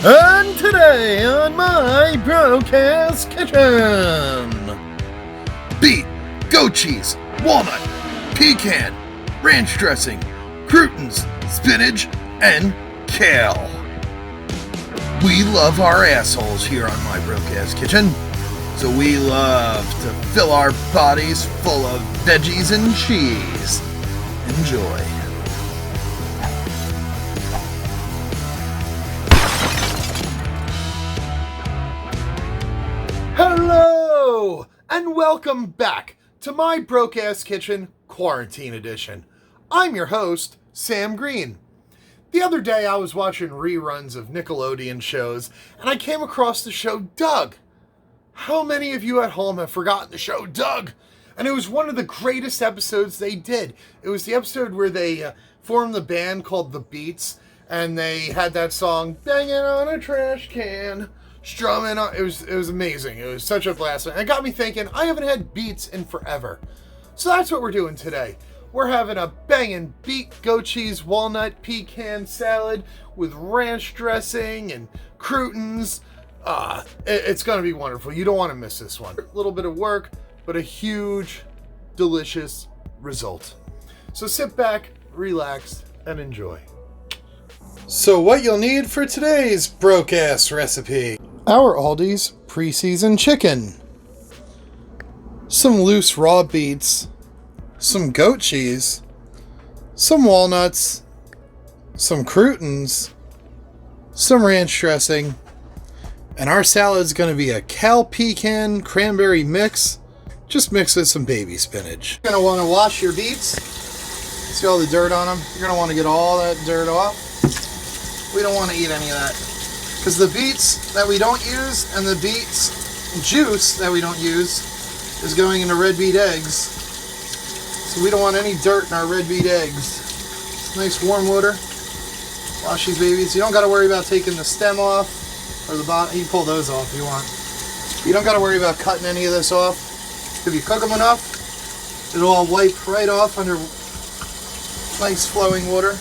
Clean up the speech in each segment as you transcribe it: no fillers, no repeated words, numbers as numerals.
And today on my broadcast kitchen, beet, goat cheese, walnut, pecan, ranch dressing, croutons, spinach, and kale. We love our assholes here on my broadcast kitchen, so we love to fill our bodies full of veggies and cheese. Enjoy. hello, and welcome back to my broadcast kitchen quarantine edition. I'm your host, Sam Green. The other day I was watching reruns of Nickelodeon shows, and I came across the show Doug. How many of you at home have forgotten the show Doug? And it was one of the greatest episodes they did. It was the episode where they formed the band called the Beets, and they had that song, "Banging on a Trash Can," strumming on. It was amazing. It was such a blast. And it got me thinking, I haven't had beets in forever. So that's what we're doing today. We're having a banging beet, goat cheese, walnut, pecan salad with ranch dressing and croutons. It's going to be wonderful. You don't want to miss this one. A little bit of work, but a huge, delicious result. So sit back, relax, and enjoy. So what you'll need for today's broadcast recipe: our Aldi's pre-seasoned chicken, some loose raw beets, some goat cheese, some walnuts, some croutons, some ranch dressing, and our salad's going to be a kale pecan cranberry mix. Just mix with some baby spinach. You're going to want to wash your beets. See all the dirt on them? You're going to want to get all that dirt off. We don't want to eat any of that, because the beets that we don't use and the beets juice that we don't use is going into red beet eggs. So we don't want any dirt in our red beet eggs. Nice warm water. Wash these babies. You don't got to worry about taking the stem off or the bottom. You can pull those off if you want. You don't got to worry about cutting any of this off. If you cook them enough, it'll all wipe right off under nice flowing water.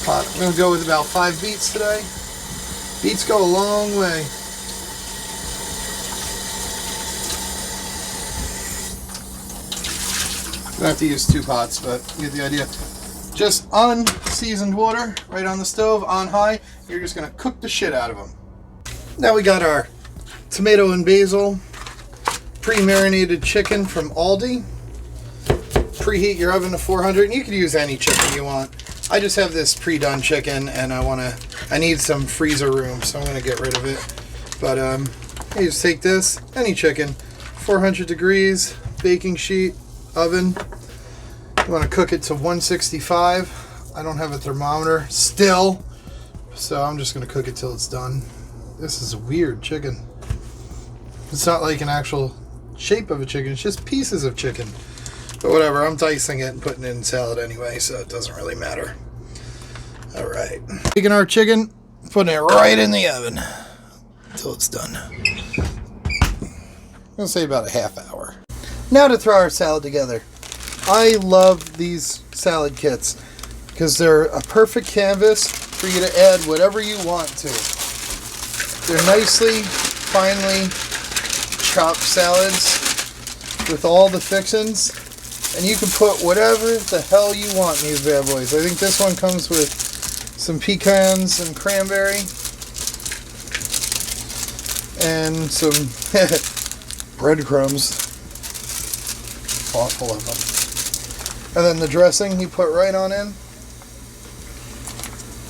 Pot. I'm going to go with about 5 beets today. Beets go a long way. You don't have to use 2 pots, but you get the idea. Just unseasoned water right on the stove on high. You're just going to cook the shit out of them. Now we got our tomato and basil pre-marinated chicken from Aldi. Preheat your oven to 400, and you can use any chicken you want. I just have this pre-done chicken, and I need some freezer room, so I'm gonna get rid of it. But you just take this, any chicken, 400 degrees, baking sheet, oven. You want to cook it to 165. I don't have a thermometer still, so I'm just gonna cook it till it's done. This is a weird chicken. It's not like an actual shape of a chicken, it's just pieces of chicken. But whatever, I'm dicing it and putting it in salad anyway, so it doesn't really matter. Alright. Taking our chicken, putting it right in the oven until it's done. I'm going to say about a half hour. Now to throw our salad together. I love these salad kits because they're a perfect canvas for you to add whatever you want to. They're nicely, finely chopped salads with all the fixings. And you can put whatever the hell you want in these bad boys. I think this one comes with some pecans and cranberry. And some breadcrumbs. Awful of them. And then the dressing you put right on in.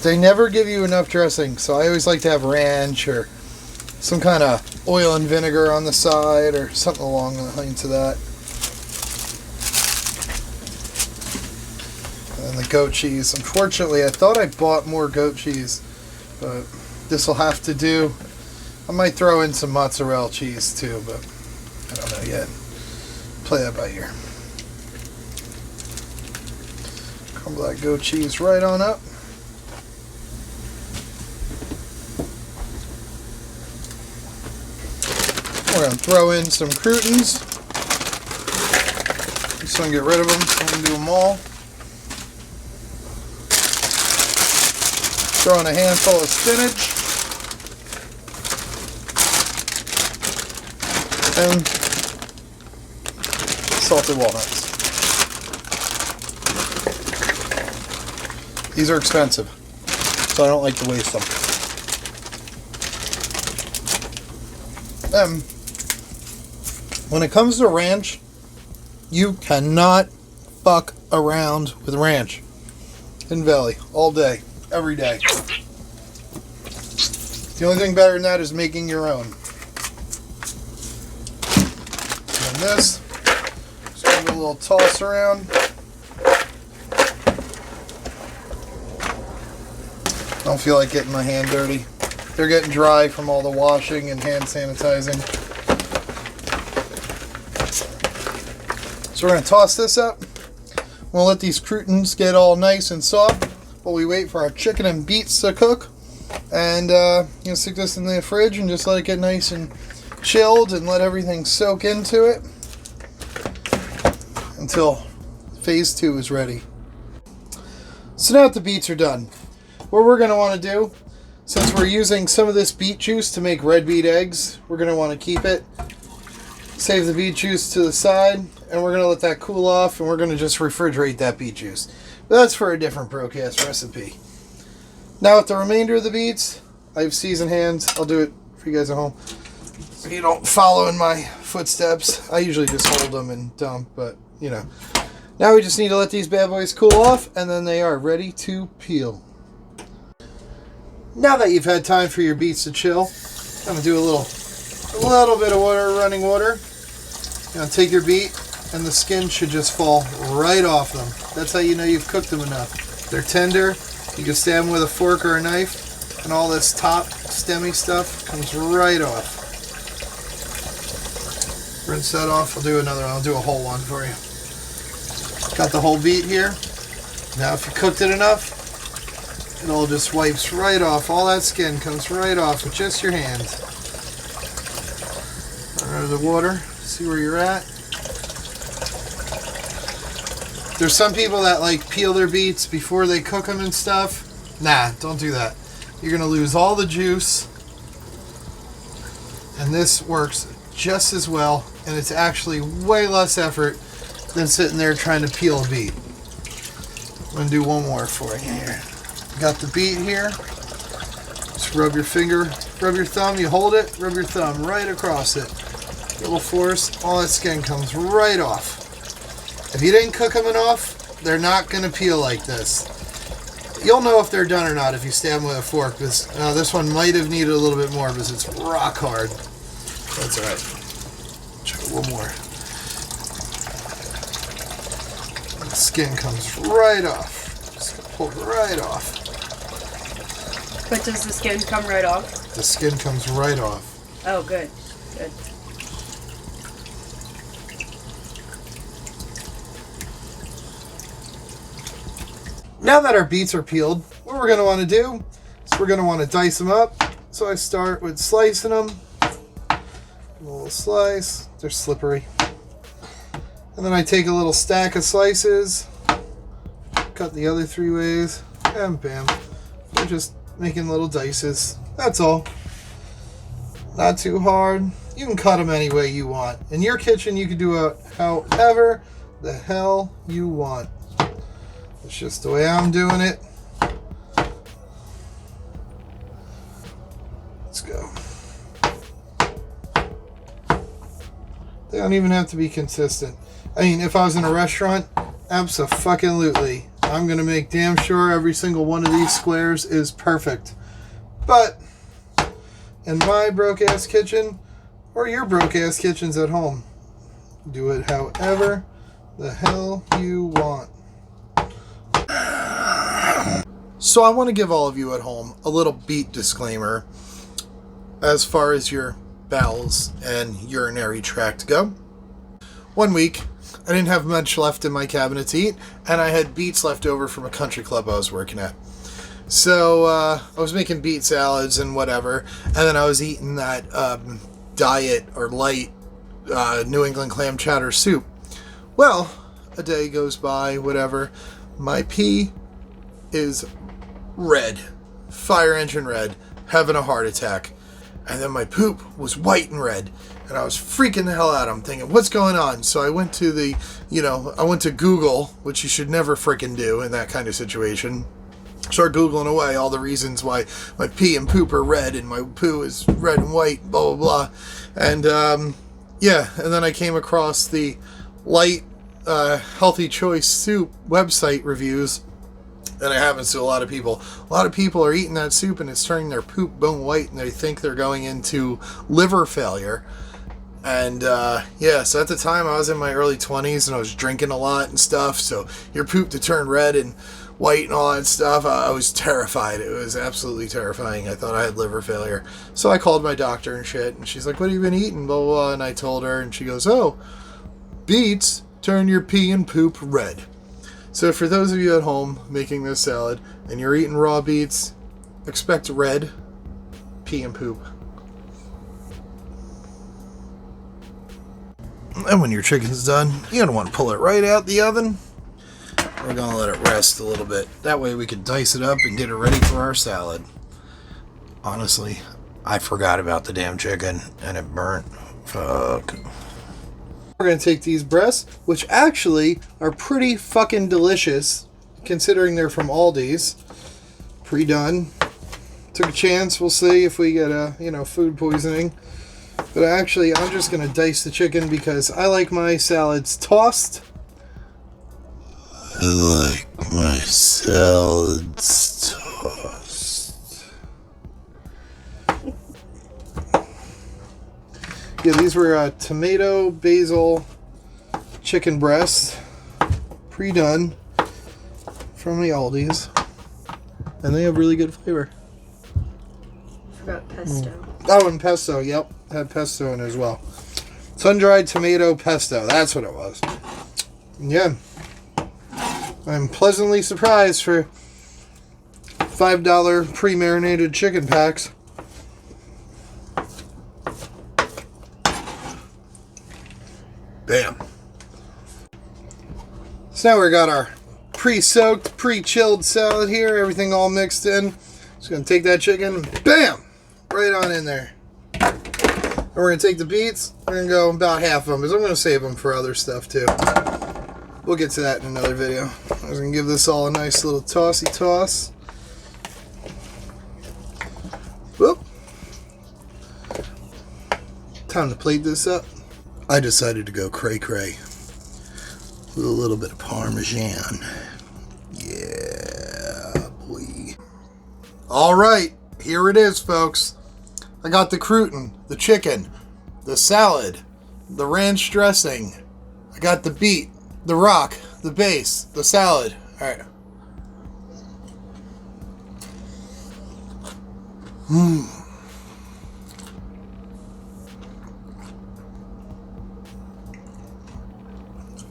They never give you enough dressing, so I always like to have ranch or some kind of oil and vinegar on the side or something along the lines of that. And the goat cheese. Unfortunately, I thought I bought more goat cheese, but this will have to do. I might throw in some mozzarella cheese too, but I don't know yet. Play that by ear. Crumble that goat cheese right on up. We're going to throw in some croutons. Just want to get rid of them so I can do them all. Throw in a handful of spinach. and salted walnuts. These are expensive, so I don't like to waste them. When it comes to ranch, you cannot fuck around with ranch. Hidden Valley, all day, every day. The only thing better than that is making your own. And this, just give it a little toss around. I don't feel like getting my hand dirty. They're getting dry from all the washing and hand sanitizing. So we're going to toss this up. We'll let these croutons get all nice and soft while we wait for our chicken and beets to cook. And stick this in the fridge and just let it get nice and chilled and let everything soak into it until phase 2 is ready. So now that the beets are done, what we're going to want to do, since we're using some of this beet juice to make red beet eggs, we're going to want to keep it, save the beet juice to the side, and we're going to let that cool off, and we're going to just refrigerate that beet juice. But that's for a different Brocast recipe. Now with the remainder of the beets, I have seasoned hands. I'll do it for you guys at home, so you don't follow in my footsteps. I usually just hold them and dump, but you know. Now we just need to let these bad boys cool off, and then they are ready to peel. Now that you've had time for your beets to chill, I'm going to do a little bit of water, running water. Take your beet, and the skin should just fall right off them. That's how you know you've cooked them enough. They're tender. You can stab them with a fork or a knife, and all this top stemmy stuff comes right off. Rinse that off. I'll do another one. I'll do a whole one for you. Got the whole beet here. Now if you cooked it enough, it all just wipes right off. All that skin comes right off with just your hand. Run out of the water. See where you're at. There's some people that like peel their beets before they cook them and stuff. Nah, don't do that. You're going to lose all the juice. And this works just as well. And it's actually way less effort than sitting there trying to peel a beet. I'm going to do one more for you here. Got the beet here. Just rub your finger, rub your thumb, you hold it, rub your thumb right across it. Little force, all that skin comes right off. If you didn't cook them enough, they're not going to peel like this. You'll know if they're done or not if you stab them with a fork. Because this one might have needed a little bit more because it's rock hard. That's alright. Try one more. The skin comes right off. Just pull it right off. But does the skin come right off? The skin comes right off. Oh, good. Good. Now that our beets are peeled, what we're going to want to do is we're going to want to dice them up. So I start with slicing them. A little slice. They're slippery. And then I take a little stack of slices, cut the other 3 ways, and bam. We're just making little dices. That's all. Not too hard. You can cut them any way you want. In your kitchen, you can do it however the hell you want. It's just the way I'm doing it. Let's go. They don't even have to be consistent. I mean, if I was in a restaurant, abso-fucking-lutely, I'm going to make damn sure every single one of these squares is perfect. But in my broke-ass kitchen, or your broke-ass kitchens at home, do it however the hell you want. So I want to give all of you at home a little beet disclaimer as far as your bowels and urinary tract go. One week, I didn't have much left in my cabinet to eat, and I had beets left over from a country club I was working at. So I was making beet salads and whatever, and then I was eating that diet or light New England clam chowder soup. Well, a day goes by, whatever. My pee is red, fire engine red, having a heart attack. and then my poop was white and red, and I was freaking the hell out. I'm thinking, what's going on? So I went to Google, which you should never freaking do in that kind of situation. Start Googling away all the reasons why my pee and poop are red and my poo is red and white, blah, blah, blah. And, and then I came across the Light Healthy Choice Soup website reviews, and it happens to a lot of people. A lot of people are eating that soup and it's turning their poop bone white, and they think they're going into liver failure. And so at the time I was in my early 20s and I was drinking a lot and stuff, so your poop to turn red and white and all that stuff, I was terrified. It was absolutely terrifying. I thought I had liver failure. So I called my doctor and shit, and she's like, what have you been eating, blah, blah, blah. And I told her, and she goes, oh, beets turn your pee and poop red. So for those of you at home making this salad and you're eating raw beets, expect red pee and poop. And when your chicken's done, you're going to want to pull it right out the oven. We're going to let it rest a little bit. That way we can dice it up and get it ready for our salad. Honestly, I forgot about the damn chicken and it burnt. Fuck. We're going to take these breasts, which actually are pretty fucking delicious, considering they're from Aldi's. Pre-done. Took a chance. We'll see if we get food poisoning. But actually, I'm just going to dice the chicken because I like my salads tossed. I like my salads tossed. Yeah, these were tomato, basil, chicken breasts, pre-done from the Aldi's, and they have really good flavor. Forgot pesto. Oh, and pesto, yep, had pesto in it as well. Sun-dried tomato pesto, that's what it was. Yeah, I'm pleasantly surprised for $5 pre-marinated chicken packs. Bam. So now we got our pre-soaked, pre-chilled salad here. Everything all mixed in. Just going to take that chicken, bam, right on in there. And we're going to take the beets. We're going to go about half of them because I'm going to save them for other stuff too. We'll get to that in another video. I was going to give this all a nice little tossy toss. Whoop. Time to plate this up. I decided to go cray-cray with a little bit of Parmesan. Yeah, boy. All right, here it is, folks. I got the crouton, the chicken, the salad, the ranch dressing. I got the beet, the rock, the base, the salad. All right.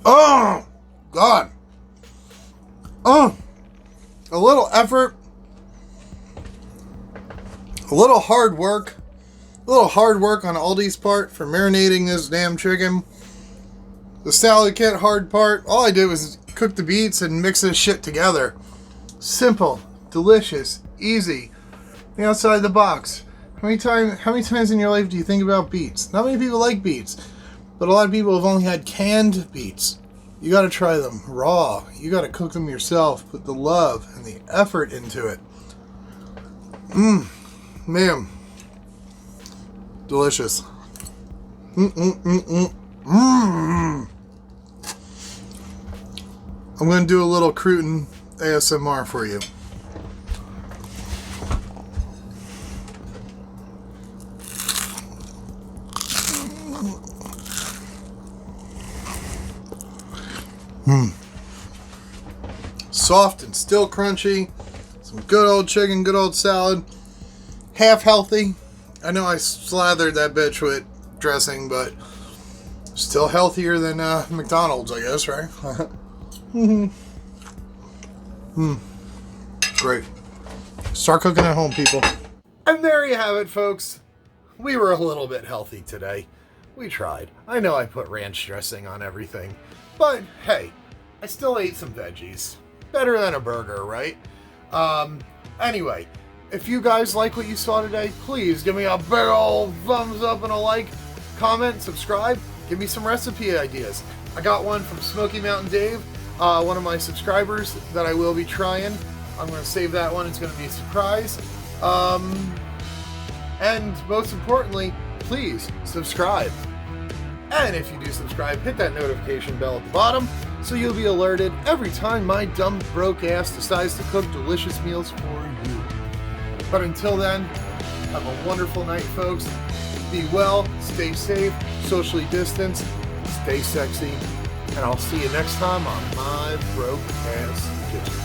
Oh, God. Oh, a little effort, a little hard work on Aldi's part for marinating this damn chicken. The salad kit hard part. All I did was cook the beets and mix this shit together. Simple, delicious, easy, outside the box. How many times in your life do you think about beets? Not many people like beets. But a lot of people have only had canned beets. You got to try them raw. You got to cook them yourself. Put the love and the effort into it. Man. Delicious. I'm going to do a little crouton ASMR for you. Soft and still crunchy. Some good old chicken, good old salad. Half healthy. I know I slathered that bitch with dressing, but still healthier than McDonald's, I guess, right? Great. Start cooking at home, people. And there you have it, folks. We were a little bit healthy today. We tried. I know I put ranch dressing on everything, but hey, I still ate some veggies. Better than a burger, right? Anyway, If you guys like what you saw today, please give me a big old thumbs up and a like, comment, subscribe. Give me some recipe ideas. I got one from Smoky Mountain Dave, one of my subscribers that I will be trying. I'm going to save that one. It's going to be a surprise. And most importantly, please subscribe. And if you do subscribe, hit that notification bell at the bottom so you'll be alerted every time my dumb broke ass decides to cook delicious meals for you. But until then, have a wonderful night, folks. Be well, stay safe, socially distanced, stay sexy, and I'll see you next time on my broke ass kitchen.